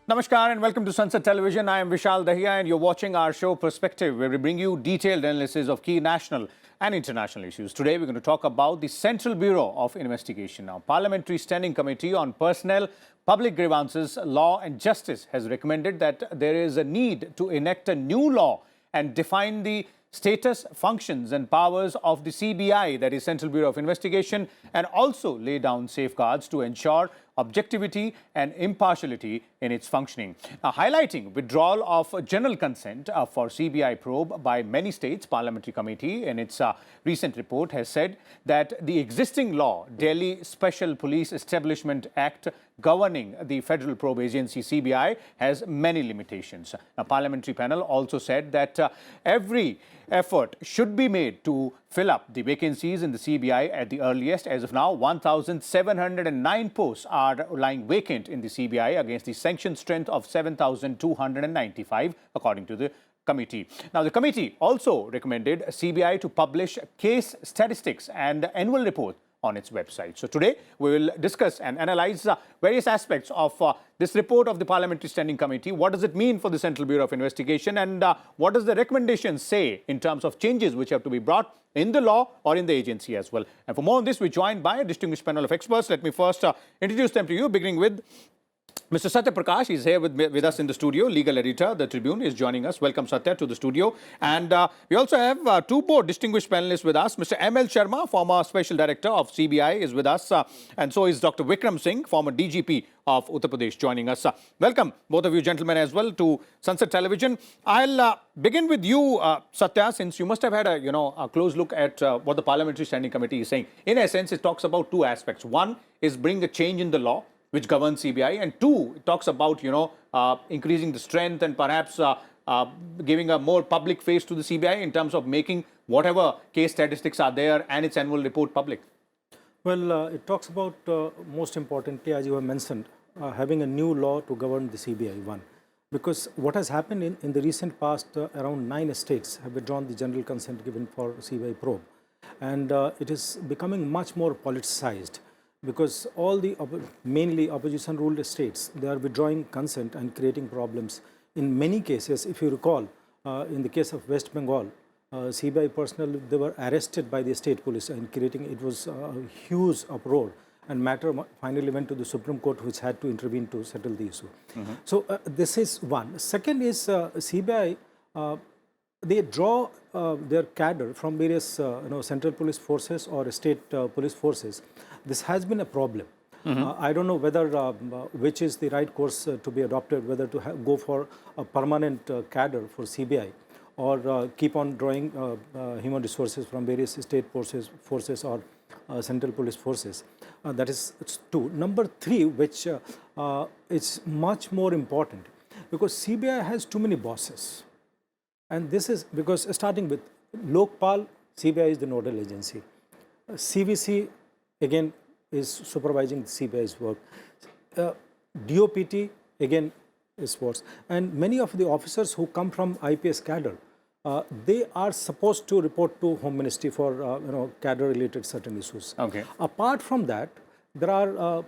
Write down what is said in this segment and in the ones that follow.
Namaskar and welcome to Sunset Television. I am Vishal Dahiya and you're watching our show Perspective, where we bring you detailed analysis of key national and international issues. Today we're going to talk about the Central Bureau of Investigation. Now, Parliamentary Standing Committee on Personnel, Public Grievances, Law and Justice has recommended that there is a need to enact a new law and define the status, functions and powers of the CBI, that is Central Bureau of Investigation, and also lay down safeguards to ensure objectivity and impartiality in its functioning. Highlighting withdrawal of general consent for CBI probe by many states, Parliamentary Committee in its recent report has said that the existing law, Delhi Special Police Establishment Act, governing the Federal Probe Agency CBI, has many limitations. A parliamentary panel also said that every effort should be made to fill up the vacancies in the CBI at the earliest. As of now, 1,709 posts are lying vacant in the CBI against the sanctioned strength of 7,295, according to the committee. Now, the committee also recommended CBI to publish case statistics and annual report on its website. So today we will discuss and analyze various aspects of this report of the Parliamentary Standing Committee. What does it mean for the Central Bureau of Investigation, and what does the recommendation say in terms of changes which have to be brought in the law or in the agency as well? And for more on this, we're joined by a distinguished panel of experts. Let me first introduce them to you, beginning with Mr. Satya Prakash. Is here with us in the studio. Legal editor, The Tribune, is joining us. Welcome, Satya, to the studio. And we also have two more distinguished panelists with us. Mr. M.L. Sharma, former Special Director of CBI, is with us. And so is Dr. Vikram Singh, former DGP of Uttar Pradesh, joining us. Welcome, both of you gentlemen, as well, to Sunset Television. I'll begin with you, Satya, since you must have had a close look at what the Parliamentary Standing Committee is saying. In essence, it talks about two aspects. One is bring a change in the law which governs CBI, and two, it talks about increasing the strength and perhaps giving a more public face to the CBI in terms of making whatever case statistics are there and its annual report public. Well, it talks about, most importantly, as you have mentioned, having a new law to govern the CBI, one. Because what has happened in the recent past, around 9 states have withdrawn the general consent given for CBI probe. And it is becoming much more politicized, because all the mainly opposition ruled states, they are withdrawing consent and creating problems. In many cases, if you recall, in the case of West Bengal, CBI personnel, they were arrested by the state police and it was a huge uproar, and matter finally went to the Supreme Court, which had to intervene to settle the issue. So this is one. Second is CBI, they draw their cadre from various central police forces or state police forces. This has been a problem. I don't know whether which is the right course to be adopted, whether to go for a permanent cadre for CBI or keep on drawing human resources from various state forces or central police forces. That is two. Number three, which is much more important, because CBI has too many bosses. And this is because, starting with Lokpal, CBI is the nodal agency. CVC, again, is supervising the CBI's work. DOPT, again, is works. And many of the officers who come from IPS cadre, they are supposed to report to Home Ministry for cadre-related certain issues. Okay. Apart from that, there are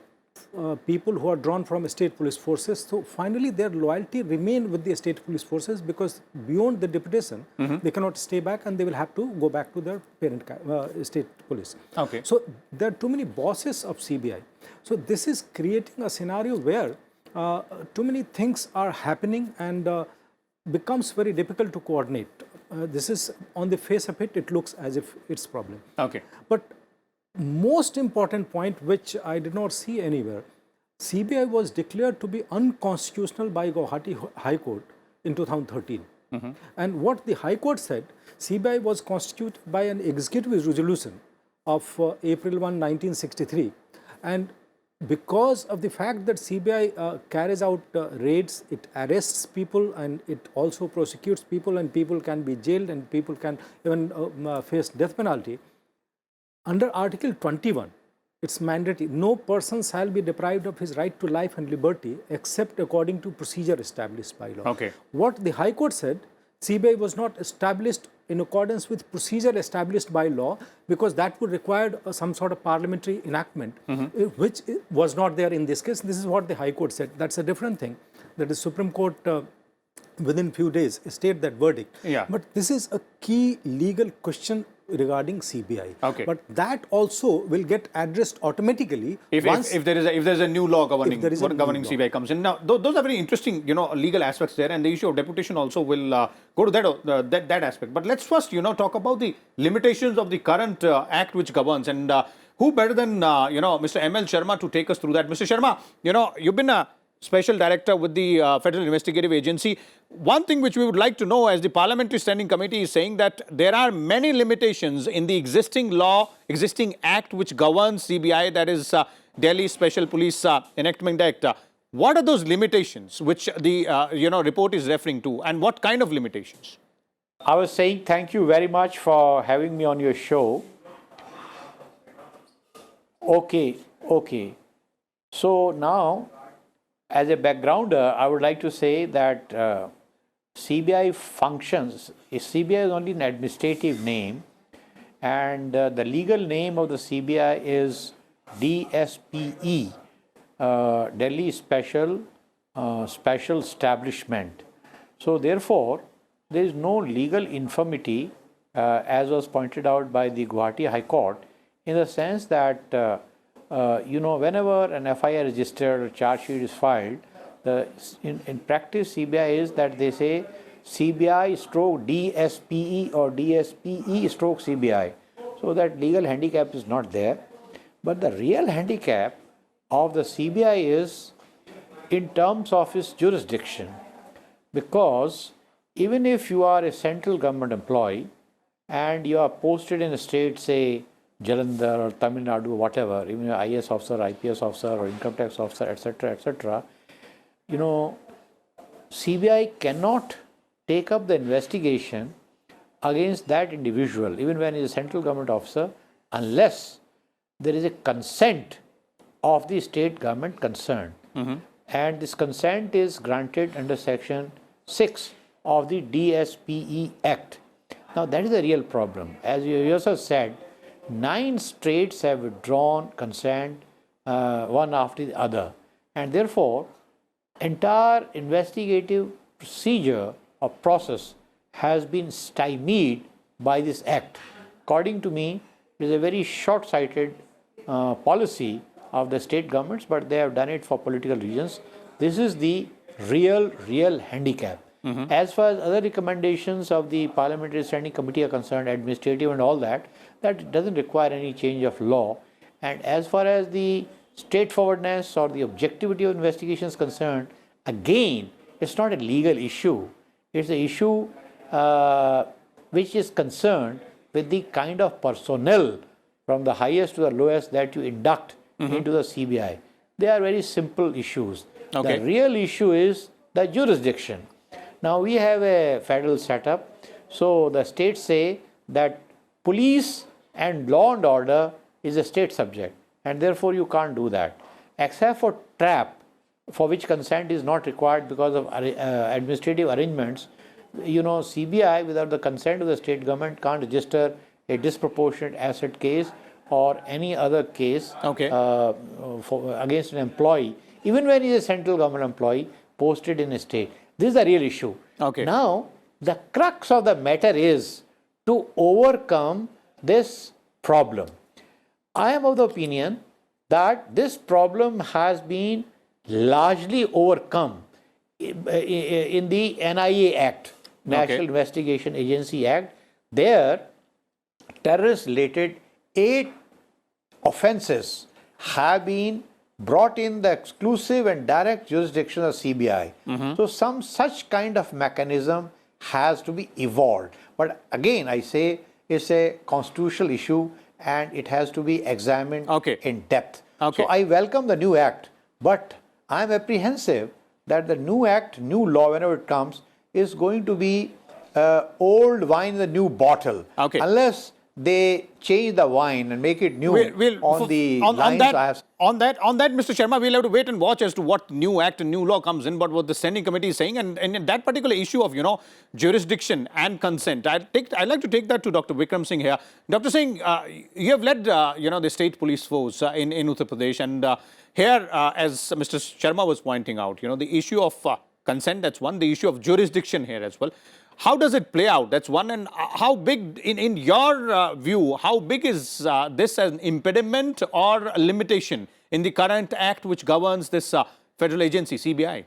people who are drawn from state police forces. So finally, their loyalty remain with the state police forces, because beyond the deputation, they cannot stay back and they will have to go back to their parent state police. Okay. So there are too many bosses of CBI. So this is creating a scenario where too many things are happening and becomes very difficult to coordinate. This is, on the face of it, it looks as if it's a problem. Okay. But most important point, which I did not see anywhere, CBI was declared to be unconstitutional by Guwahati High Court in 2013. And what the High Court said, CBI was constituted by an executive resolution of April 1, 1963. And because of the fact that CBI carries out raids, it arrests people and it also prosecutes people, and people can be jailed and people can even face death penalty. Under Article 21, it's mandatory. No person shall be deprived of his right to life and liberty except according to procedure established by law. Okay. What the High Court said, CBI was not established in accordance with procedure established by law, because that would require some sort of parliamentary enactment, which was not there in this case. This is what the High Court said. That's a different thing. that the Supreme Court within few days state that verdict. Yeah. But this is a key legal question regarding CBI. Okay. But that also will get addressed automatically if there is a new law governing there is a new law. CBI comes in. Now, those are very interesting, legal aspects there, and the issue of deputation also will go to that aspect. But let's first, talk about the limitations of the current act which governs, and who better than Mr. M.L. Sharma to take us through that. Mr. Sharma, you've been a Special Director with the Federal Investigative Agency. One thing which we would like to know, as the Parliamentary Standing Committee is saying, that there are many limitations in the existing law, existing act which governs CBI, that is Delhi Special Police Enactment Act. What are those limitations which the report is referring to, and what kind of limitations? I was saying thank you very much for having me on your show. Okay. So now, as a backgrounder, I would like to say that CBI functions. CBI is only an administrative name, and the legal name of the CBI is DSPE, Delhi Special Establishment. So therefore, there is no legal infirmity, as was pointed out by the Guwahati High Court, in the sense that whenever an FIR registered or charge sheet is filed, in practice CBI is that they say CBI stroke DSPE or DSPE stroke CBI. So that legal handicap is not there. But the real handicap of the CBI is in terms of its jurisdiction. Because even if you are a central government employee and you are posted in a state, say, Jalandhar or Tamil Nadu, whatever, even an IAS officer, IPS officer, or income tax officer, etc., CBI cannot take up the investigation against that individual, even when he is a central government officer, unless there is a consent of the state government concerned. And this consent is granted under Section 6 of the DSPE Act. Now, that is the real problem. As you yourself said, 9 states have withdrawn consent one after the other, and therefore entire investigative procedure or process has been stymied by this act. According to me, it is a very short-sighted policy of the state governments, but they have done it for political reasons. This is the real handicap. As far as other recommendations of the Parliamentary Standing Committee are concerned, administrative and all that doesn't require any change of law. And as far as the straightforwardness or the objectivity of investigation is concerned, again, it's not a legal issue. It's an issue which is concerned with the kind of personnel from the highest to the lowest that you induct into the CBI. They are very simple issues. Okay. The real issue is the jurisdiction. Now, we have a federal setup. So, the states say that police and law and order is a state subject, and therefore you can't do that. Except for trap, for which consent is not required because of administrative arrangements, CBI, without the consent of the state government, can't register a disproportionate asset case or any other case against an employee, even when he is a central government employee posted in a state. This is the real issue. Okay. Now, the crux of the matter is to overcome this problem. I am of the opinion that this problem has been largely overcome in the NIA Act, National Investigation Agency Act. There, terrorist-related 8 offences have been brought in the exclusive and direct jurisdiction of CBI. So some such kind of mechanism has to be evolved. But again, I say it's a constitutional issue and it has to be examined in depth. So I welcome the new act, but I'm apprehensive that the new act, new law, whenever it comes, is going to be old wine in the new bottle. Unless they change the wine and make it new on that, Mr. Sharma, we'll have to wait and watch as to what new act and new law comes in, but what the standing committee is saying, and in that particular issue of, jurisdiction and consent, I'd like to take that to Dr. Vikram Singh here. Dr. Singh, you have led, the state police force in Uttar Pradesh, and here, as Mr. Sharma was pointing out, the issue of consent, that's one. The issue of jurisdiction here as well. How does it play out? That's one. And how big, in your view, how big is this an impediment or a limitation in the current act which governs this federal agency, CBI?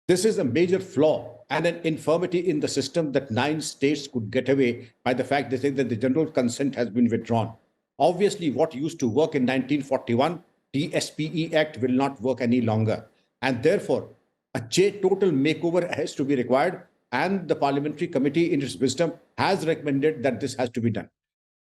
This is a major flaw and an infirmity in the system that 9 states could get away by the fact they say that the general consent has been withdrawn. Obviously, what used to work in 1941, TSPE Act will not work any longer. And therefore, a total makeover has to be required. And the parliamentary committee, in its wisdom, has recommended that this has to be done.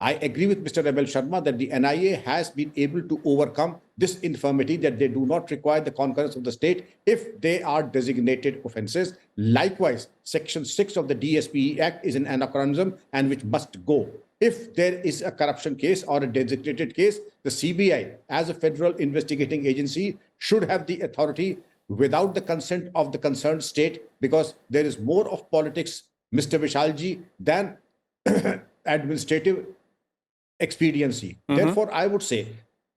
I agree with Mr. Rebel Sharma that the NIA has been able to overcome this infirmity that they do not require the concurrence of the state if they are designated offences. Likewise, Section 6 of the DSPE Act is an anachronism and which must go. If there is a corruption case or a designated case, the CBI, as a federal investigating agency, should have the authority without the consent of the concerned state, because there is more of politics, Mr. Vishalji, than administrative expediency. Therefore, I would say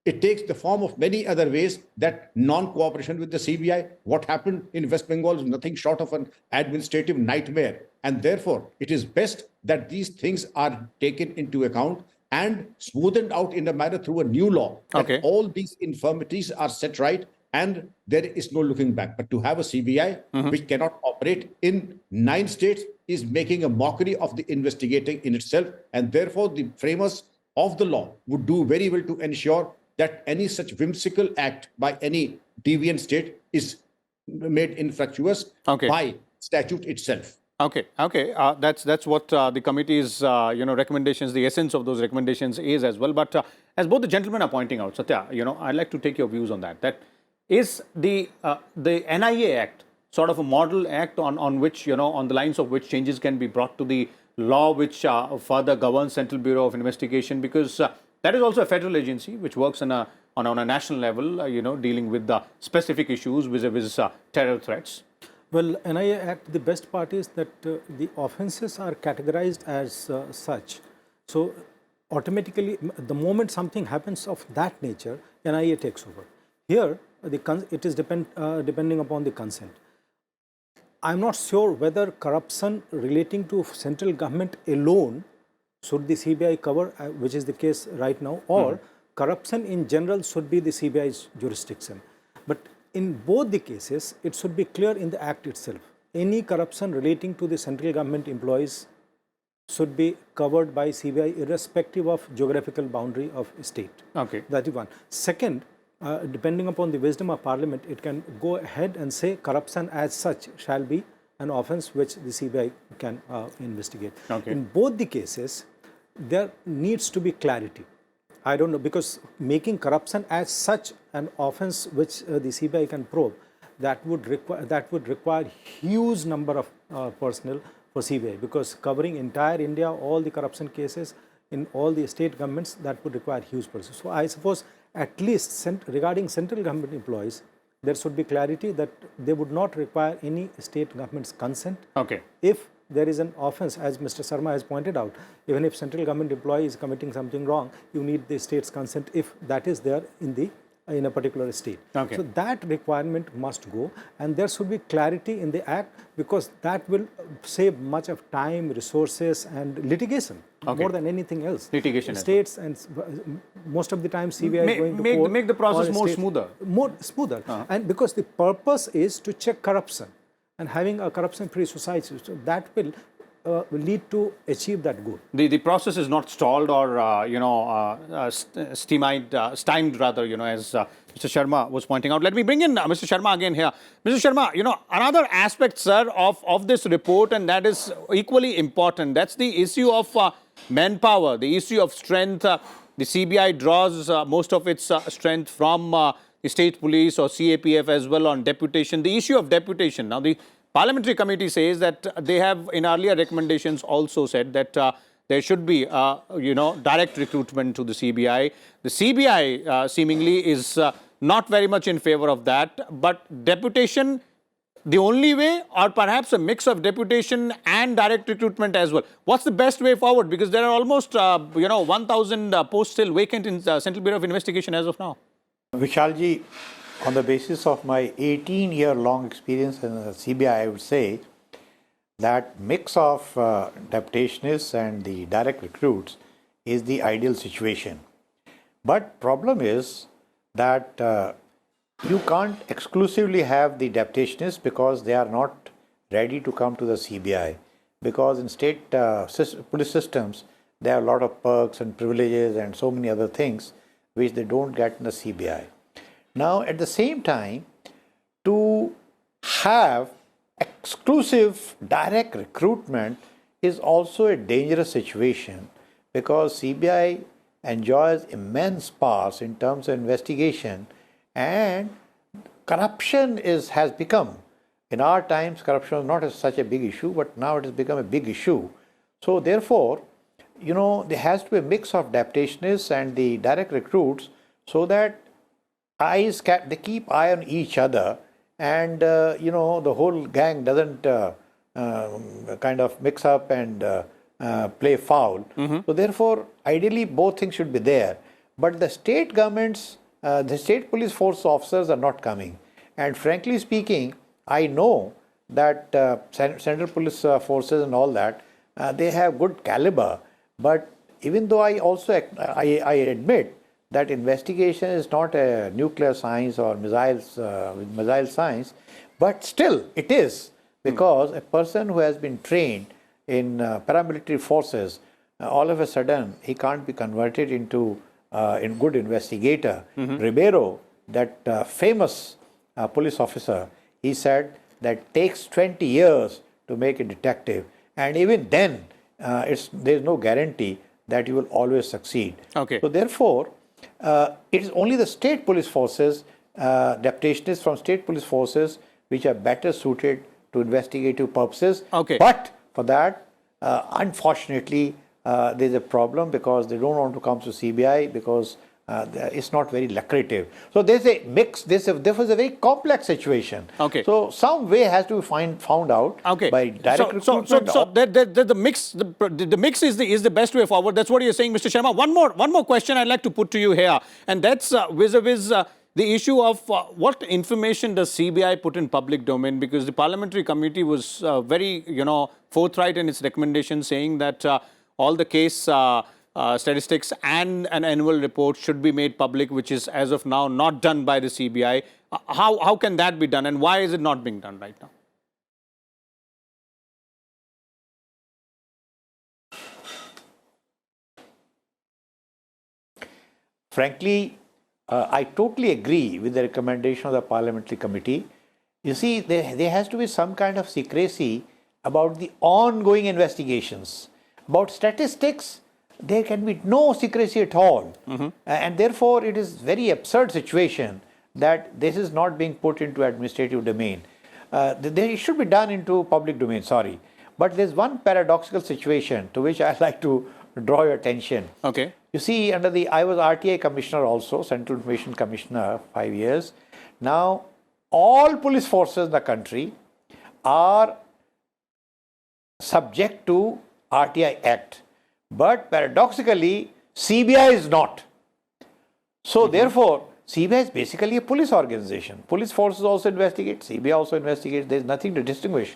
it takes the form of many other ways, that non-cooperation with the CBI. What happened in West Bengal is nothing short of an administrative nightmare. And therefore, it is best that these things are taken into account and smoothened out in a manner through a new law. Okay. All these infirmities are set right and there is no looking back. But to have a CBI which cannot operate in 9 states is making a mockery of the investigating in itself. And therefore, the framers of the law would do very well to ensure that any such whimsical act by any deviant state is made infructuous by statute itself. Okay. That's what the committee's recommendations, the essence of those recommendations is as well. But as both the gentlemen are pointing out, Satya, I'd like to take your views on that. That is the NIA Act sort of a model act on which, on the lines of which changes can be brought to the law which further governs Central Bureau of Investigation, because that is also a federal agency which works on a national level, dealing with the specific issues vis-a-vis terror threats. Well, NIA Act, the best part is that the offences are categorized as such. So automatically, the moment something happens of that nature, NIA takes over. Here, it is depending upon the consent. I'm not sure whether corruption relating to central government alone should the CBI cover, which is the case right now, or corruption in general should be the CBI's jurisdiction. But in both the cases, it should be clear in the Act itself. Any corruption relating to the central government employees should be covered by CBI irrespective of geographical boundary of state. Okay. That is one. Second, depending upon the wisdom of Parliament, it can go ahead and say corruption as such shall be an offence which the CBI can investigate. Okay. In both the cases, there needs to be clarity. I don't know, because making corruption as such an offence which the CBI can probe, that would require huge number of personnel for CBI, because covering entire India, all the corruption cases in all the state governments, that would require huge personnel. So I suppose at least regarding central government employees, there should be clarity that they would not require any state government's consent. Okay. If there is an offence, as Mr. Sharma has pointed out, even if central government employee is committing something wrong, you need the state's consent if that is there in a particular state. Okay. So that requirement must go, and there should be clarity in the Act, because that will save much of time, resources, and litigation more than anything else. Litigation. States and most of the time CBI is going to court. Make the process more states, smoother. More smoother, and because the purpose is to check corruption and having a corruption-free society, so that will lead to achieve that goal. The process is not stalled or stymied rather, as Mr. Sharma was pointing out. Let me bring in Mr. Sharma again here. Mr. Sharma, another aspect, sir, of this report, and that is equally important. That's the issue of manpower, the issue of strength. The CBI draws most of its strength from the state police or CAPF as well on deputation. The issue of deputation. Now, the Parliamentary Committee says that they have in earlier recommendations also said that there should be, direct recruitment to the CBI. The CBI seemingly is not very much in favor of that, but deputation the only way, or perhaps a mix of deputation and direct recruitment as well? What's the best way forward? Because there are almost, 1,000 posts still vacant in the Central Bureau of Investigation as of now. Vishalji, On the basis of my 18-year-long experience in the CBI, I would say that mix of deputationists and the direct recruits is the ideal situation. But problem is that you can't exclusively have the deputationists because they are not ready to come to the CBI. Because in state police systems, there are a lot of perks and privileges and so many other things which they don't get in the CBI. Now, at the same time, to have exclusive direct recruitment is also a dangerous situation because CBI enjoys immense powers in terms of investigation, and corruption has become, in our times, corruption was not such a big issue, but now it has become a big issue. So therefore, there has to be a mix of deputationists and the direct recruits so that they keep eye on each other, and the whole gang doesn't kind of mix up and play foul. So therefore, ideally, both things should be there. But the state governments, the state police force officers are not coming. And frankly speaking, I know that central police forces and all that, they have good caliber. But even though I also I admit that investigation is not a nuclear science or missile science, but still it is, because a person who has been trained in paramilitary forces, all of a sudden he can't be converted into a good investigator. Ribeiro, that famous police officer, he said that it takes 20 years to make a detective, and even then there's no guarantee that you will always succeed. Okay. So therefore, it is only the state police forces, deputationists from state police forces, which are better suited to investigative purposes. Okay. But for that, unfortunately, there's a problem because they don't want to come to CBI because it's not very lucrative. So there's a mix. This was a very complex situation. Okay. So some way has to be found out by direct recruitment. So the mix is the best way forward. That's what you're saying, Mr. Sharma. One more question I'd like to put to you here, and that's vis-a-vis the issue of what information does CBI put in public domain, because the parliamentary committee was very forthright in its recommendation, saying that all the case statistics and an annual report should be made public, which is as of now not done by the CBI. How can that be done, and why is it not being done right now? Frankly, I totally agree with the recommendation of the parliamentary committee. You see, there has to be some kind of secrecy about the ongoing investigations. About statistics, there can be no secrecy at all. And therefore, it is very absurd situation that this is not being put into administrative domain. It should be done into public domain, sorry. But there's one paradoxical situation to which I'd like to draw your attention. Okay. You see, I was RTI Commissioner also, Central Information Commissioner, 5 years. Now, all police forces in the country are subject to RTI Act. But paradoxically, CBI is not. So therefore, CBI is basically a police organization. Police forces also investigate, CBI also investigates. There is nothing to distinguish.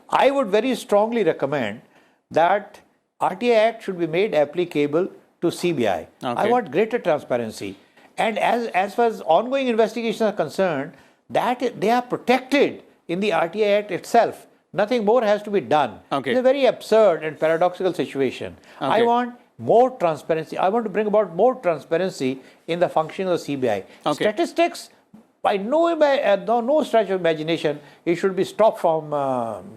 I would very strongly recommend that RTI Act should be made applicable to CBI. Okay. I want greater transparency. And as far as ongoing investigations are concerned, that they are protected in the RTI Act itself. Nothing more has to be done. Okay. It's a very absurd and paradoxical situation. Okay. I want more transparency. I want to bring about more transparency in the functioning of the CBI. Okay. Statistics, by no stretch of imagination, it should be stopped from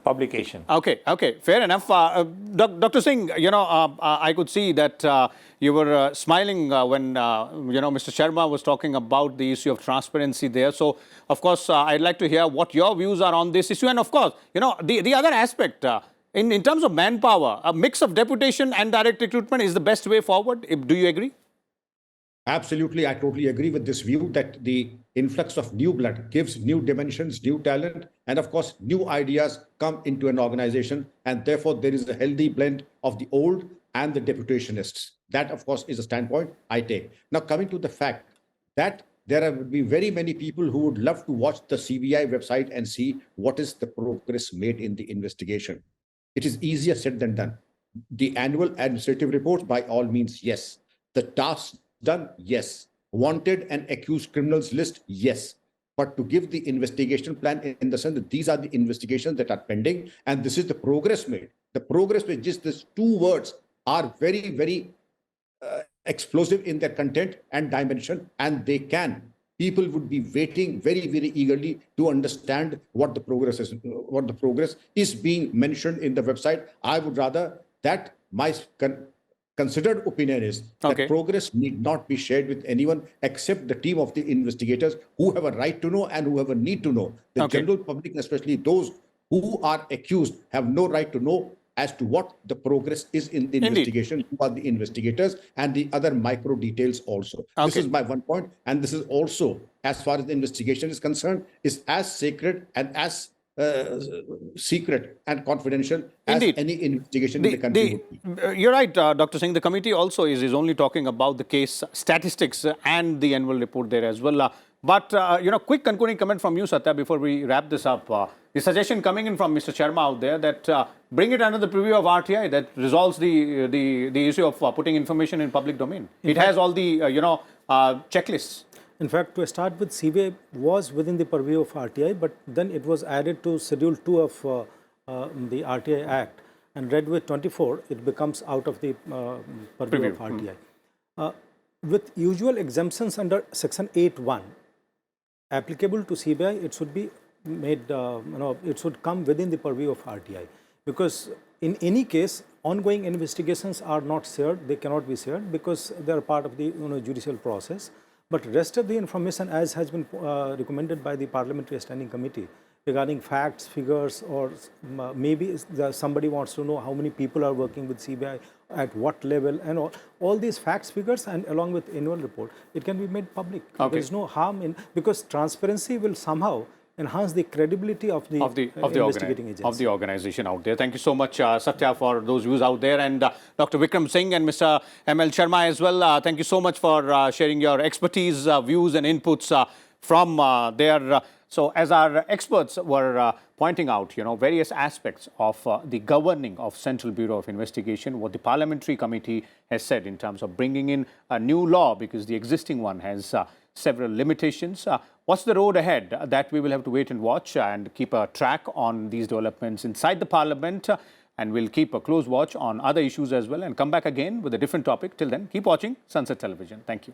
publication. Okay, fair enough. Dr. Singh, I could see that you were smiling when, Mr. Sharma was talking about the issue of transparency there. So, of course, I'd like to hear what your views are on this issue. And, of course, the other aspect, in terms of manpower, a mix of deputation and direct recruitment is the best way forward. Do you agree? Absolutely, I totally agree with this view that the influx of new blood gives new dimensions, new talent, and of course, new ideas come into an organization. And therefore, there is a healthy blend of the old and the deputationists. That, of course, is a standpoint I take. Now, coming to the fact that there will be very many people who would love to watch the CBI website and see what is the progress made in the investigation. It is easier said than done. The annual administrative reports, by all means, yes. The tasks done, yes. Wanted and accused criminals list, yes. But to give the investigation plan in the sense that these are the investigations that are pending, and this is the progress made. The progress made, just these two words are very, very explosive in their content and dimension, and they can. People would be waiting very, very eagerly to understand what the progress is being mentioned in the website. I would rather that my considered opinion is that progress need not be shared with anyone except the team of the investigators who have a right to know and who have a need to know. The general public, especially those who are accused, have no right to know as to what the progress is in the investigation, who are the investigators, and the other micro details also. This is my one point, and this is also, as far as the investigation is concerned, is as sacred and as secret and confidential as any investigation in the country would be. You're right, Dr. Singh. The committee also is only talking about the case statistics and the annual report there as well. But, quick concluding comment from you, Satya, before we wrap this up. The suggestion coming in from Mr. Sharma out there that bring it under the purview of RTI that resolves the issue of putting information in public domain. It has all the, checklists. In fact, to start with, CBI was within the purview of RTI, but then it was added to Schedule 2 of the RTI Act. And read with 24, it becomes out of the purview of RTI. With usual exemptions under Section 8(1), applicable to CBI, it should be made, it should come within the purview of RTI. Because in any case, ongoing investigations are not shared, they cannot be shared because they are part of the judicial process. But rest of the information, as has been recommended by the Parliamentary Standing Committee, regarding facts, figures, or maybe somebody wants to know how many people are working with CBI, at what level, and all these facts, figures, and along with annual report, it can be made public. There is no harm in, because transparency will somehow enhance the credibility of the investigating agency. Of the organization out there. Thank you so much, Satya, for those views out there. And Dr. Vikram Singh and Mr. M.L. Sharma as well. Thank you so much for sharing your expertise, views and inputs from there. So as our experts were pointing out, various aspects of the governing of Central Bureau of Investigation, what the Parliamentary Committee has said in terms of bringing in a new law because the existing one has several limitations. What's the road ahead? That we will have to wait and watch and keep a track on these developments inside the Parliament. And we'll keep a close watch on other issues as well and come back again with a different topic. Till then, keep watching Sunset Television. Thank you.